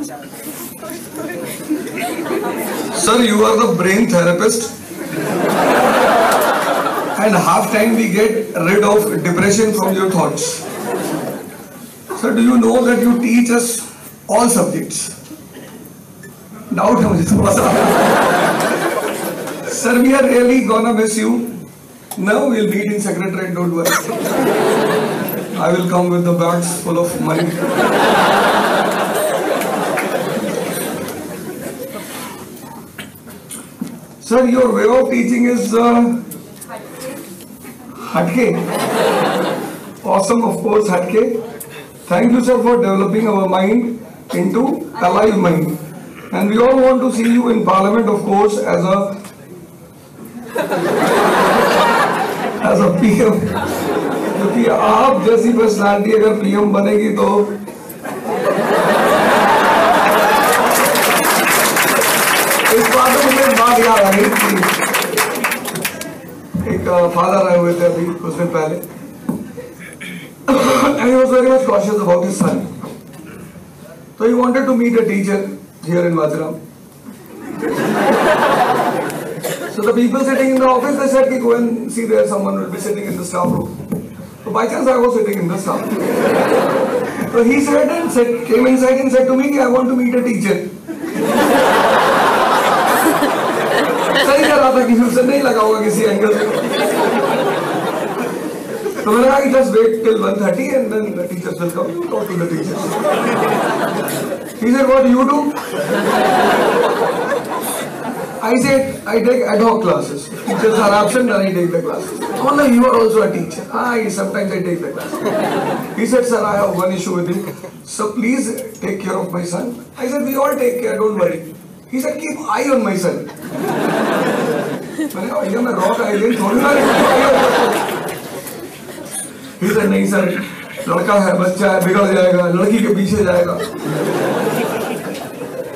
Sir, you are the brain therapist. And half time we get rid of depression from your thoughts. Sir, do you know that you teach us all subjects? Doubt है मुझे थोड़ा सा. Sir, we are really gonna miss you. Now we'll meet in secretariat, don't worry. I will come with the bags full of money. Sir, your way of teaching is hatke. Awesome, of course, hatke. Thank you, sir, for developing our mind into alive mind. And we all want to see you in Parliament, of course, as a PM. क्योंकि आप जैसी personality अगर PM बनेगी तो इस बात में मुझे बात याद आ गई कि एक फादर आए हुए थे अभी कुछ दिन पहले. And he was very much cautious about his son. So he wanted to meet a teacher here in Vajiram. So the people sitting in the office, they said, go and see there, someone will be sitting in the staff room. So by chance I was sitting in the staff room. So he said and came inside and said to me, I want to meet a teacher. सही कह रहा था कि फिर से नहीं लगा होगा किसी एंगल से. So मैंने कहा just wait till 1:30 and then the teachers will come. Talk to the teachers. He said, what do you do? I said, I take ad hoc classes. Teachers are absent and I take the classes. Oh no, you are also a teacher. Sometimes I take the classes. He said, sir, I have one issue with him. So please take care of my son. I said, we all take care, don't worry. He said, keep eye on my son. मैंने कहा भैया मैं rock island थोड़ी ना. He said, नहीं sir, लड़का है, बच्चा है, बिगड़ जाएगा, लड़की के पीछे जाएगा.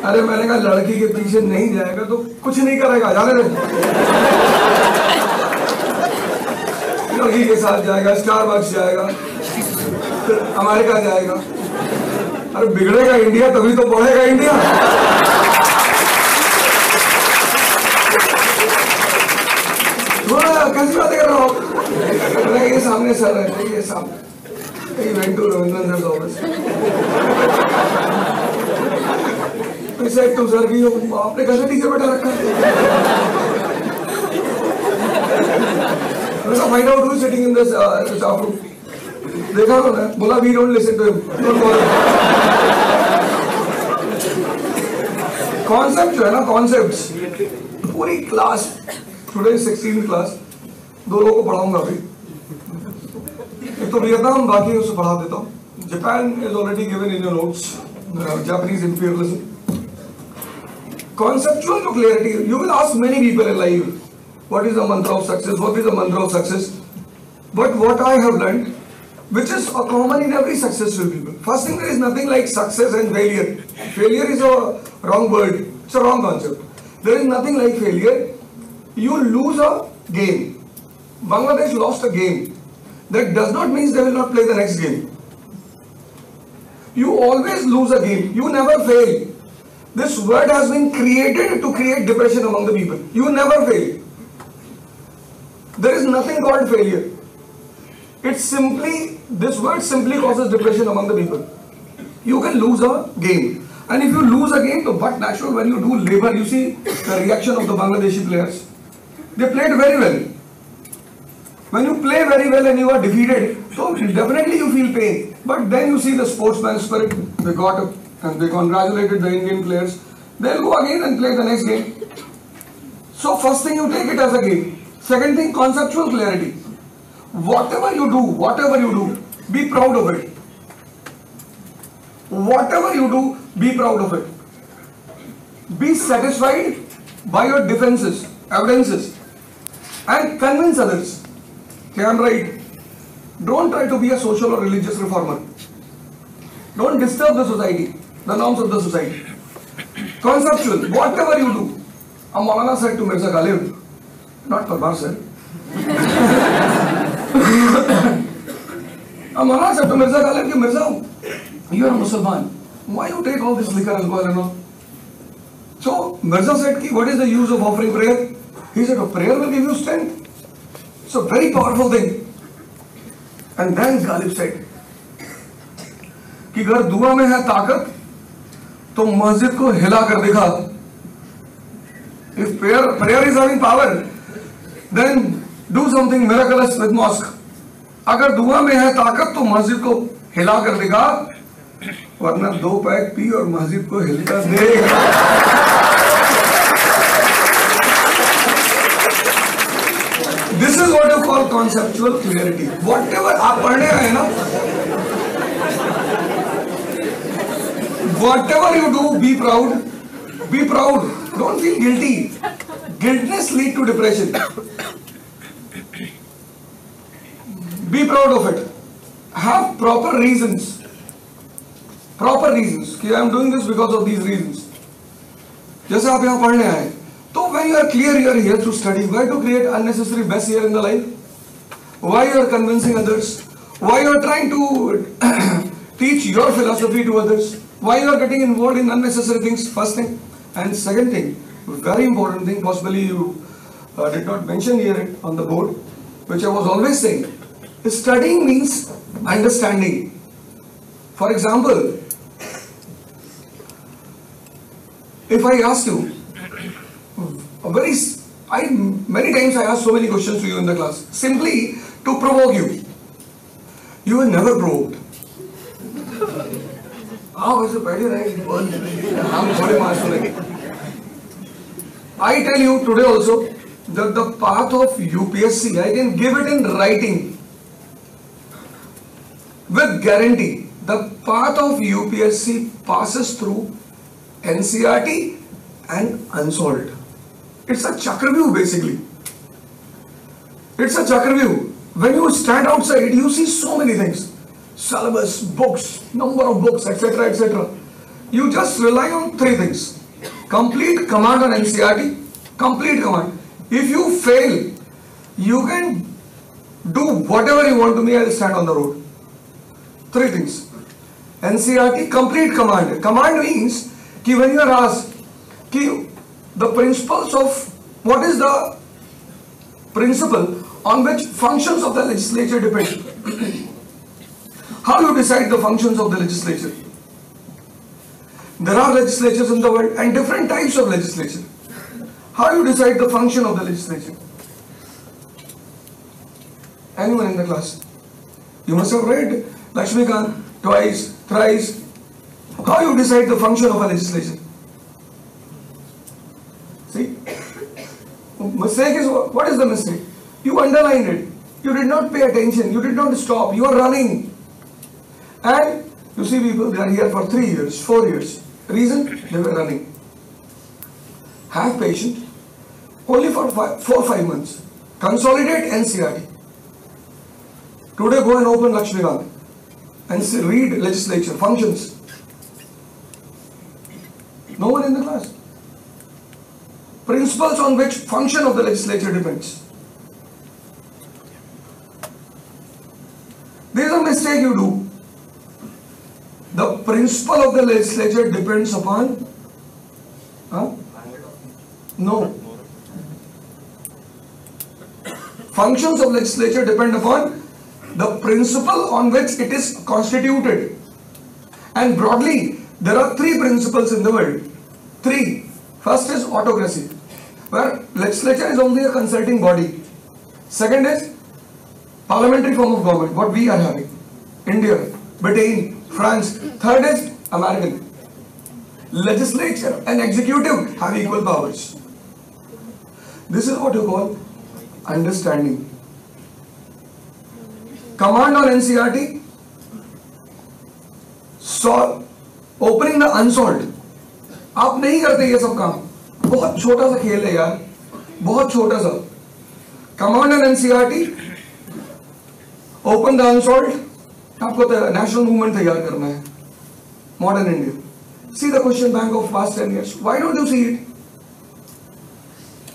अरे मैंने कहा लड़की के पीछे नहीं जाएगा तो कुछ नहीं करेगा, जाने दे. लड़की के साथ जाएगा, स्टारबक्स जाएगा, फिर अमेरिका जाएगा. अरे बिगड़ेगा इंडिया तभी तो बढ़ेगा इंडिया. कैसी बातें कर रहे हो आप? ये सामने सर रहते, ये सामने. He went to Ravindra's office. I said to sir, आपने कैसे टीचर बैठा रखा है? Find out who is sitting in this staff room. देखा ना? बोला we don't listen to him. Don't bother. Concept जो है ना, concepts. पूरी class. Today is 16th class. 2 लोगों को पढ़ाऊंगा अभी. एक तो वियतनाम, बाकी उसे पढ़ा देता हूँ. Japan is already given in your notes. Japanese imperialism. Conceptual clarity. You will ask many people in life, what is the mantra of success? What is the mantra of success? But what I have learned, which is a common in every successful people. First thing, there is nothing like success and failure. Failure is a wrong word. It's a wrong concept. There is nothing like failure. You lose a game. Bangladesh lost a game. That does not mean they will not play the next game. You always lose a game. You never fail. This word has been created to create depression among the people. You never fail. There is nothing called failure. It's simply, this word simply causes depression among the people. You can lose a game. And if you lose a game, but natural when you do labor, you see the reaction of the Bangladeshi players. They played very well. When you play very well and you are defeated, so definitely you feel pain. But then you see the sportsman spirit. They got up and they congratulated the Indian players. They'll go again and play the next game. So first thing, you take it as a game. Second thing, conceptual clarity. Whatever you do, be proud of it. Whatever you do, be proud of it. Be satisfied by your defenses, evidences, and convince others. Okay, I'm right. Don't try to be a social or religious reformer. Don't disturb the society, the norms of the society. Conceptual, whatever you do. Maulana said to Mirza Ghalib, not Parmar said. Maulana said to Mirza Ghalib, Mirza, you are a Muslim. Why you take all this liquor, alcohol and all? So Mirza said, what is the use of offering prayer? He said, prayer will give you strength. It's a very powerful thing. And then Ghalib said, कि अगर दुआ में है ताकत तो मस्जिद को हिला कर दिखा. If prayer is having power, then do something miraculous with mosque. अगर दुआ में है ताकत तो मस्जिद को हिला कर दिखा, वरना 2 पैक पी और मस्जिद को हिलकर देगा. This is what you call conceptual clarity. Whatever आप पढ़ने आए ना, whatever you do, be proud. Be proud. Don't feel guilty. Guiltness leads to depression. Be proud of it. Have proper reasons. Proper reasons. कि I am doing this because of these reasons. जैसे आप यहाँ पढ़ने आए, तो when you are clear you are here to study, why to create unnecessary mess here in the life? Why you are convincing others? Why you are trying to teach your philosophy to others? Why you are getting involved in unnecessary things? First thing. And second thing, very important thing, possibly you did not mention here on the board, which I was always saying, studying means understanding. For example, if I ask you, many times I ask so many questions to you in the class, simply to provoke you. You were never provoked. I tell you today also that the path of UPSC, I can give it in writing with guarantee. The path of UPSC passes through NCERT and unsolved. It's a chakravyuh basically. It's a chakravyuh. When you stand outside, you see so many things. Syllabus, books, number of books, etc., etc. You just rely on 3 things. Complete command on NCERT, complete command. If you fail, you can do whatever you want to me, I'll stand on the road. 3 things. NCERT, complete command. Command means कि when you are asked कि the principles of, what is the principle on which functions of the legislature depend? How you decide the functions of the legislature? There are legislatures in the world and different types of legislature. How you decide the function of the legislature? Anyone in the class? You must have read Lakshmikant twice, thrice. How you decide the function of a legislature? See? Mistake is, what is the mistake? You underlined it. You did not pay attention. You did not stop. You are running. And you see people, they are here for 3 years, 4 years. Reason? They were running. Have patience. Only for 4-5 months. Consolidate NCERT. Today go and open Lakshmikant and read legislature, functions. No one in the class. Principles on which function of the legislature depends. There is a mistake you do. The principle of the legislature depends upon, no. Functions of legislature depend upon the principle on which it is constituted. And broadly, there are 3 principles in the world. 3. First is autocracy, where legislature is only a consulting body. Second is parliamentary form of government, what we are having. India, Britain, France. Third is American. Legislature and executive have equal powers. This is what you call understanding. Command on NCERT, opening the unsolved. आप नहीं करते ये सब काम. बहुत छोटा सा खेल है यार, बहुत छोटा सा. Command on NCERT, open the unsolved. आपको नेशनल मूवमेंट तैयार करना है, modern India. See the question bank of past 10 years. Why don't you see it?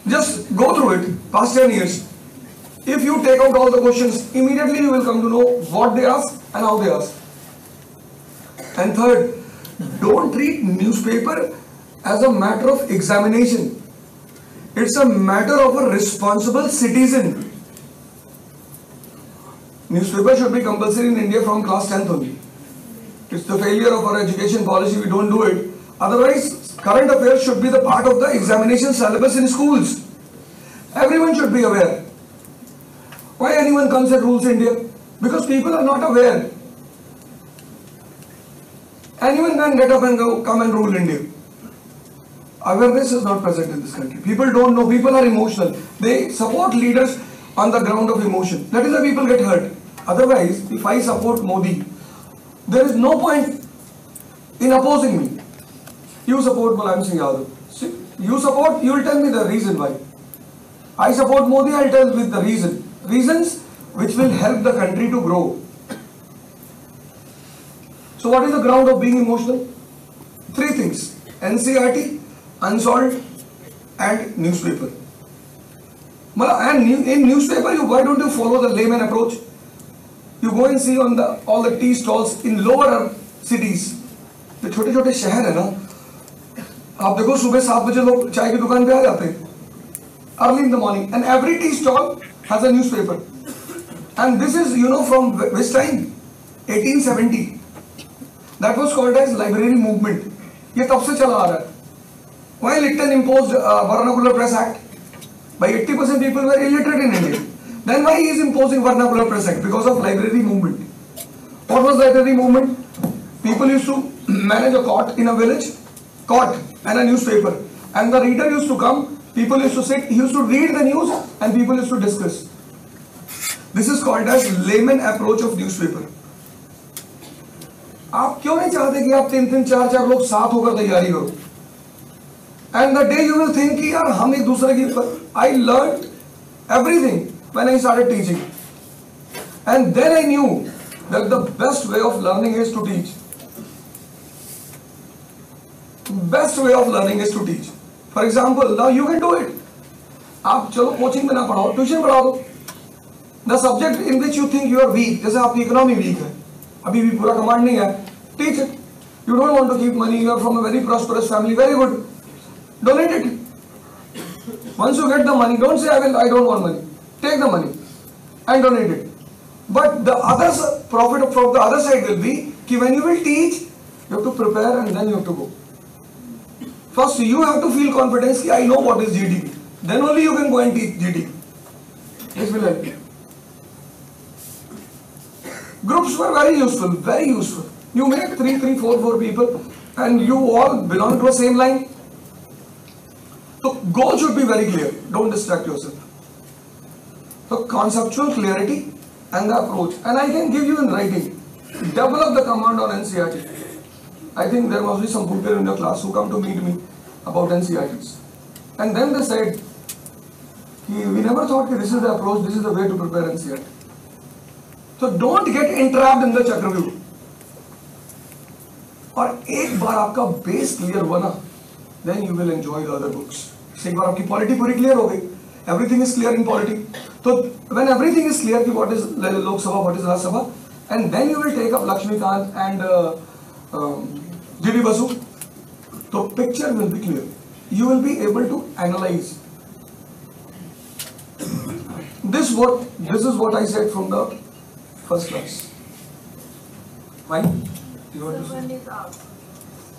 Just go through it, past 10 years. If you take out all the questions, immediately you will come to know what they ask and how they ask. And third, Don't treat newspaper as a matter of examination. It's a matter of a responsible citizen. Newspaper should be compulsory in India from class 10th only. It's the failure of our education policy, we don't do it. Otherwise, current affairs should be the part of the examination syllabus in schools. Everyone should be aware. Why anyone comes and rules India? Because people are not aware. Anyone can get up and come and rule India. Awareness is not present in this country. People don't know. People are emotional. They support leaders on the ground of emotion. That is why people get hurt. Otherwise, if I support Modi, there is no point in opposing me. You support Mulayam Singh Yadav. You support, you will tell me the reason why. I support Modi, I will tell with the reason. Reasons which will help the country to grow. So what is the ground of being emotional? Three things: NCERT, unsolved, and newspaper. And in newspaper, why don't you follow the layman approach? You go and see on all the tea stalls in lower cities. जो छोटे-छोटे शहर है ना, आप देखो सुबह 7 बजे लोग चाय की दुकान पे आ जाते हैं. Early in the morning, and every tea stall has a newspaper. And this is, from which time? 1870. That was called as library movement. ये तब से चला आ रहा है. Why Lytton imposed Vernacular Press Act? By 80% people were illiterate in India. Then why he is imposing Vernacular Press Act? Because of library movement. What was library movement? People used to manage a court in a village, court and a newspaper. And the reader used to come, people used to sit, he used to read the news and people used to discuss. This is called as layman approach of newspaper. आप क्यों नहीं चाहते कि आप 3-3, 4-4 लोग साथ होकर तैयारी करो? And the day you will think कि यार हम एक दूसरे की I learned everything when I started teaching. And then I knew that the best way of learning is to teach. Best way of learning is to teach. For example, now you can do it. आप चलो coaching में ना पढ़ाओ, tuition पढ़ा दो. The subject in which you think you are weak, जैसे आपकी economy week है, अभी भी पूरा कमांड नहीं है, teach it. You don't want to keep money, you are from a very prosperous family, very good. Donate it. Once you get the money, don't say I don't want money. Take the money and donate it. But the other profit from the other side will be कि when you will teach, you have to prepare and then you have to go. First, you have to feel confidence कि I know what is GDP. Then only you can go and teach GDP. This will help you. Groups were very useful, very useful. You make 3, 4 people and you all belong to a same line. So goal should be very clear. Don't distract yourself. So conceptual clarity and the approach. And I can give you in writing. Develop the command on NCERT. I think there must be some people in your class who come to meet me about NCERTs. And then they said, we never thought that this is the approach, this is the way to prepare NCERT. So don't get entrapped in the Chakravyuh. और एक बार आपका base clear हुआ ना, then you will enjoy the other books. एक बार आपकी polity पूरी clear हो गई, everything is clear in polity. तो when everything is clear, what is Lok Sabha, what is Rajya Sabha, and then you will take up Lakshmikant and G.D. Basu. So picture will be clear. You will be able to analyze. This is what I said from the first class. Fine? You want to say?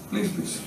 Please.